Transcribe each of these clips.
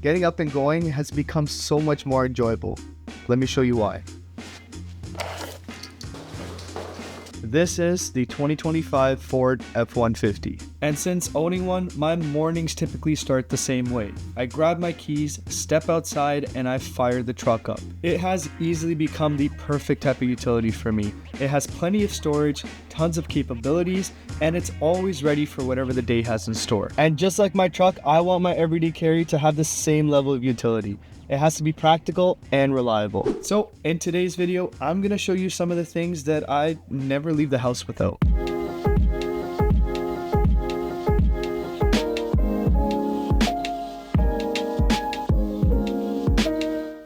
Getting up and going has become so much more enjoyable. Let me show you why. This is the 2025 Ford F-150. And since owning one, my mornings typically start the same way. I grab my keys, step outside, and I fire the truck up. It has easily become the perfect type of utility for me. It has plenty of storage, tons of capabilities, and it's always ready for whatever the day has in store. And just like my truck, I want my everyday carry to have the same level of utility. It has to be practical and reliable. So in today's video, I'm gonna show you some of the things that I never leave the house without.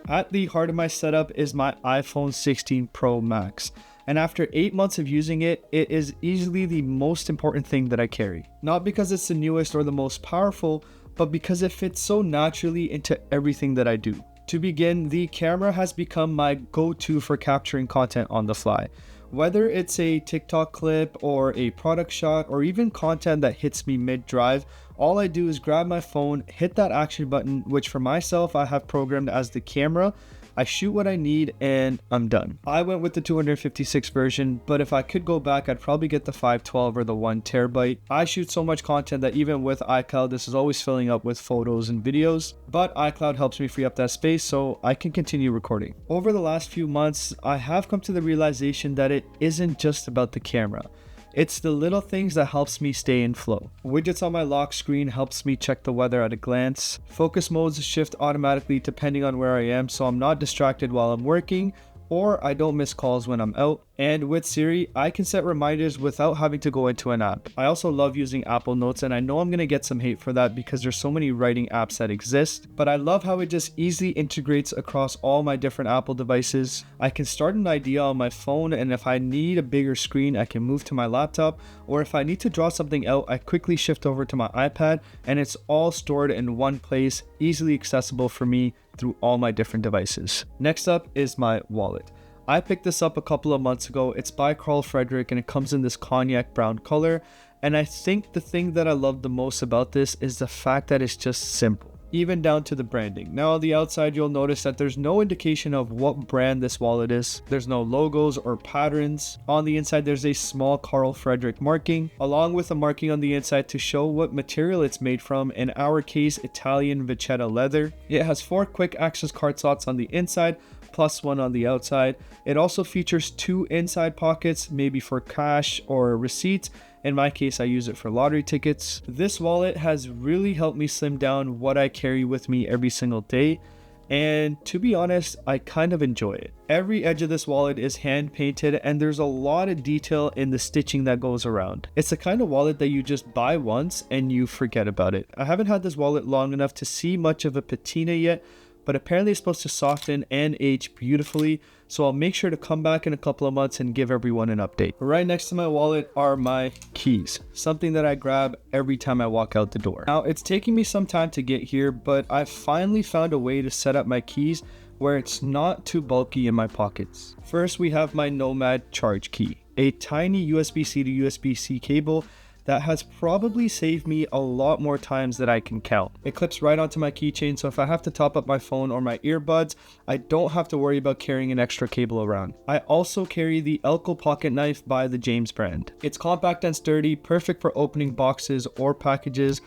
At the heart of my setup is my iPhone 16 Pro Max. And after 8 months of using it, it is easily the most important thing that I carry. Not because it's the newest or the most powerful, but because it fits so naturally into everything that I do. To begin, the camera has become my go-to for capturing content on the fly. Whether it's a TikTok clip or a product shot or even content that hits me mid-drive, all I do is grab my phone, hit that action button, which for myself I have programmed as the camera. I shoot what I need and I'm done. I went with the 256 version, but if I could go back, I'd probably get the 512 or the 1 terabyte. I shoot so much content that even with iCloud, this is always filling up with photos and videos, but iCloud helps me free up that space so I can continue recording. Over the last few months, I have come to the realization that it isn't just about the camera. It's the little things that helps me stay in flow. Widgets on my lock screen helps me check the weather at a glance. Focus modes shift automatically depending on where I am, so I'm not distracted while I'm working, or I don't miss calls when I'm out. And with Siri, I can set reminders without having to go into an app. I also love using Apple Notes, and I know I'm gonna get some hate for that because there's so many writing apps that exist, but I love how it just easily integrates across all my different Apple devices. I can start an idea on my phone, and if I need a bigger screen, I can move to my laptop, or if I need to draw something out, I quickly shift over to my iPad, and it's all stored in one place, easily accessible for me through all my different devices. Next up is my wallet. I picked this up a couple of months ago. It's by Carl Friedrik and it comes in this cognac brown color. And I think the thing that I love the most about this is the fact that it's just simple, even down to the branding. Now on the outside, you'll notice that there's no indication of what brand this wallet is. There's no logos or patterns. On the inside, there's a small Carl Friedrik marking, along with a marking on the inside to show what material it's made from, in our case, Italian Vachetta leather. It has 4 quick access card slots on the inside, plus 1 on the outside. It also features 2 inside pockets, maybe for cash or receipts. In my case, I use it for lottery tickets. This wallet has really helped me slim down what I carry with me every single day. And to be honest, I kind of enjoy it. Every edge of this wallet is hand painted and there's a lot of detail in the stitching that goes around. It's the kind of wallet that you just buy once and you forget about it. I haven't had this wallet long enough to see much of a patina yet, but apparently it's supposed to soften and age beautifully, so I'll make sure to come back in a couple of months and give everyone an update. Right next to my wallet are my keys, something that I grab every time I walk out the door. Now, it's taking me some time to get here, but I finally found a way to set up my keys where it's not too bulky in my pockets. First, we have my Nomad charge key, a tiny USB-C to USB-C cable that has probably saved me a lot more times than I can count. It clips right onto my keychain, so if I have to top up my phone or my earbuds, I don't have to worry about carrying an extra cable around. I also carry the Elko pocket knife by the James brand. It's compact and sturdy, perfect for opening boxes or packages,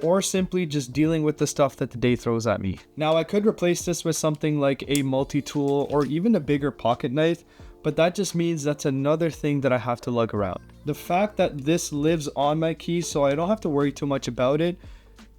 or simply just dealing with the stuff that the day throws at me. Now, I could replace this with something like a multi-tool or even a bigger pocket knife, but that just means that's another thing that I have to lug around. The fact that this lives on my keys so I don't have to worry too much about it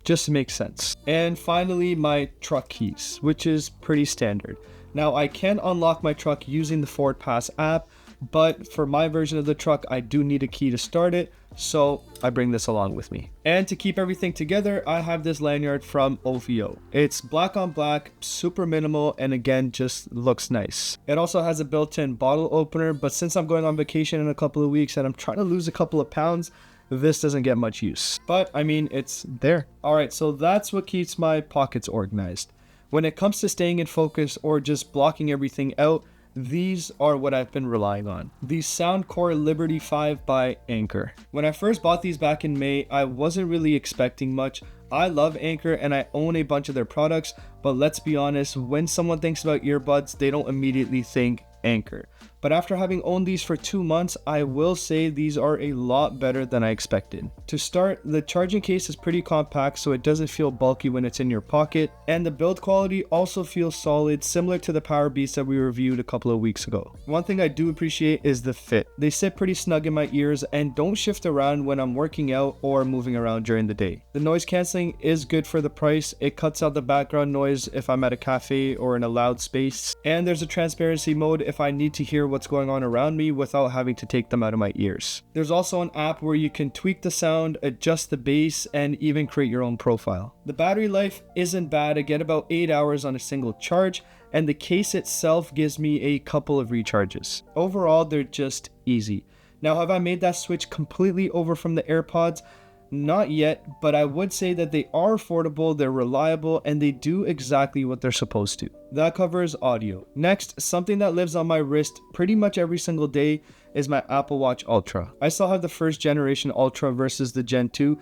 just makes sense. And finally, my truck keys, which is pretty standard. Now, I can unlock my truck using the Ford Pass app, but for my version of the truck, I do need a key to start it, so I bring this along with me. And to keep everything together, I have this lanyard from OVO. It's black on black, super minimal, and again, just looks nice. It also has a built-in bottle opener, but since I'm going on vacation in a couple of weeks and I'm trying to lose a couple of pounds, this doesn't get much use. But I mean, it's there. All right, so that's what keeps my pockets organized. When it comes to staying in focus or just blocking everything out, these are what I've been relying on. The Soundcore Liberty 5 by Anker. When I first bought these back in May, I wasn't really expecting much. I love Anker and I own a bunch of their products, but let's be honest, when someone thinks about earbuds, they don't immediately think Anker. But after having owned these for 2 months, I will say these are a lot better than I expected. To start, the charging case is pretty compact, so it doesn't feel bulky when it's in your pocket, and the build quality also feels solid, similar to the Power Beats that we reviewed a couple of weeks ago. One thing I do appreciate is the fit. They sit pretty snug in my ears and don't shift around when I'm working out or moving around during the day. The noise cancelling is good for the price. It cuts out the background noise if I'm at a cafe or in a loud space, and there's a transparency mode if I need to hear what's going on around me without having to take them out of my ears. There's also an app where you can tweak the sound, adjust the bass, and even create your own profile. The battery life isn't bad. I get about 8 hours on a single charge, and the case itself gives me a couple of recharges. Overall, they're just easy. Now, have I made that switch completely over from the AirPods? Not yet, but I would say that they are affordable, they're reliable, and they do exactly what they're supposed to. That covers audio. Next, something that lives on my wrist pretty much every single day is my Apple Watch Ultra. I still have the first generation Ultra versus the Gen 2.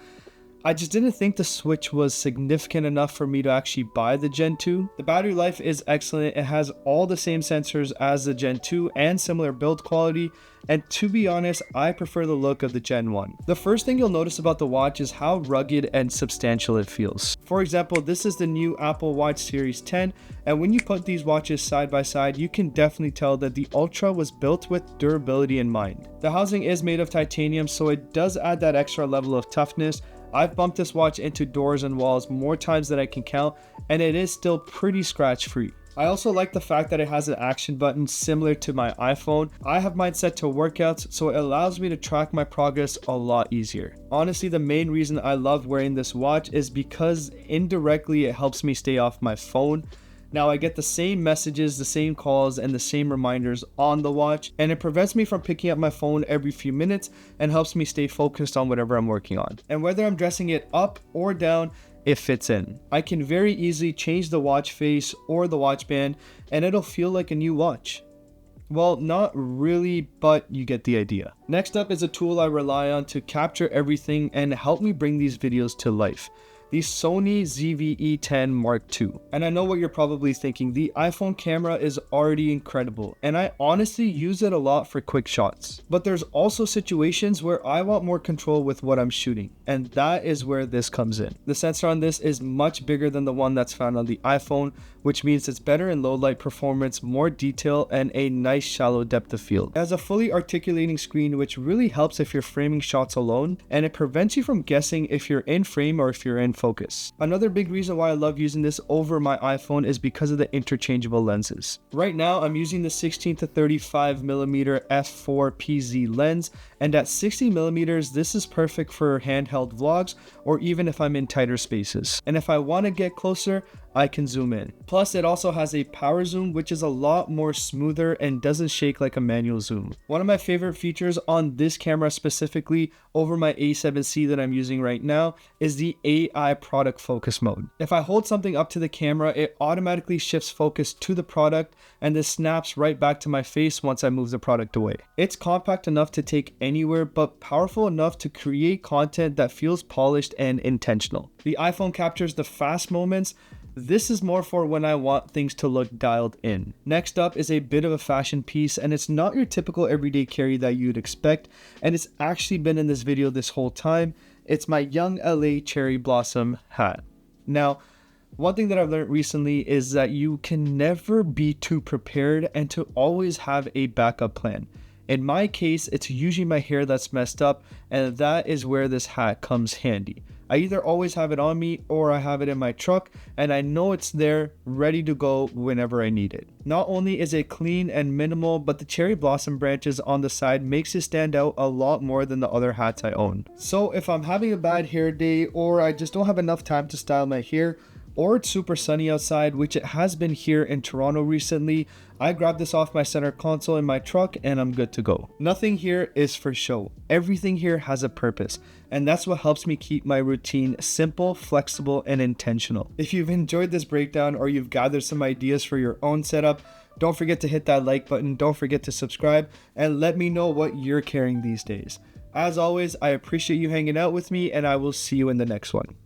I just didn't think the switch was significant enough for me to actually buy the Gen 2. The battery life is excellent. It has all the same sensors as the Gen 2 and similar build quality. And to be honest, I prefer the look of the Gen 1. The first thing you'll notice about the watch is how rugged and substantial it feels. For example, this is the new Apple Watch Series 10, and when you put these watches side by side, you can definitely tell that the Ultra was built with durability in mind. The housing is made of titanium, so it does add that extra level of toughness. I've bumped this watch into doors and walls more times than I can count, and it is still pretty scratch free. I also like the fact that it has an action button similar to my iPhone. I have mine set to workouts, so it allows me to track my progress a lot easier. Honestly, the main reason I love wearing this watch is because indirectly it helps me stay off my phone. Now I get the same messages, the same calls, and the same reminders on the watch, and it prevents me from picking up my phone every few minutes and helps me stay focused on whatever I'm working on. And whether I'm dressing it up or down, it fits in. I can very easily change the watch face or the watch band, and it'll feel like a new watch. Well, not really, but you get the idea. Next up is a tool I rely on to capture everything and help me bring these videos to life. The Sony ZV-E10 II. And I know what you're probably thinking, the iPhone camera is already incredible, and I honestly use it a lot for quick shots. But there's also situations where I want more control with what I'm shooting, and that is where this comes in. The sensor on this is much bigger than the one that's found on the iPhone, which means it's better in low light performance, more detail, and a nice shallow depth of field. It has a fully articulating screen, which really helps if you're framing shots alone, and it prevents you from guessing if you're in frame or if you're in focus. Another big reason why I love using this over my iPhone is because of the interchangeable lenses. Right now, I'm using the 16 to 35mm f4 PZ lens, and at 60mm, this is perfect for handheld vlogs or even if I'm in tighter spaces. And if I want to get closer, I can zoom in. Plus, it also has a power zoom, which is a lot more smoother and doesn't shake like a manual zoom. One of my favorite features on this camera specifically over my A7C that I'm using right now is the AI product focus mode. If I hold something up to the camera, it automatically shifts focus to the product, and this snaps right back to my face once I move the product away. It's compact enough to take anywhere, but powerful enough to create content that feels polished and intentional. The iPhone captures the fast moments. This is more for when I want things to look dialed in. Next up is a bit of a fashion piece, and it's not your typical everyday carry that you'd expect, and it's actually been in this video this whole time. It's my YoungLA cherry blossom hat. Now, one thing that I've learned recently is that you can never be too prepared and to always have a backup plan. In my case, it's usually my hair that's messed up, and that is where this hat comes handy. I either always have it on me or I have it in my truck, and I know it's there ready to go whenever I need it. Not only is it clean and minimal, but the cherry blossom branches on the side makes it stand out a lot more than the other hats I own. So if I'm having a bad hair day, or I just don't have enough time to style my hair, or it's super sunny outside, which it has been here in Toronto recently, I grab this off my center console in my truck and I'm good to go. Nothing here is for show. Everything here has a purpose, and that's what helps me keep my routine simple, flexible, and intentional. If you've enjoyed this breakdown or you've gathered some ideas for your own setup, don't forget to hit that like button, don't forget to subscribe, and let me know what you're carrying these days. As always, I appreciate you hanging out with me, and I will see you in the next one.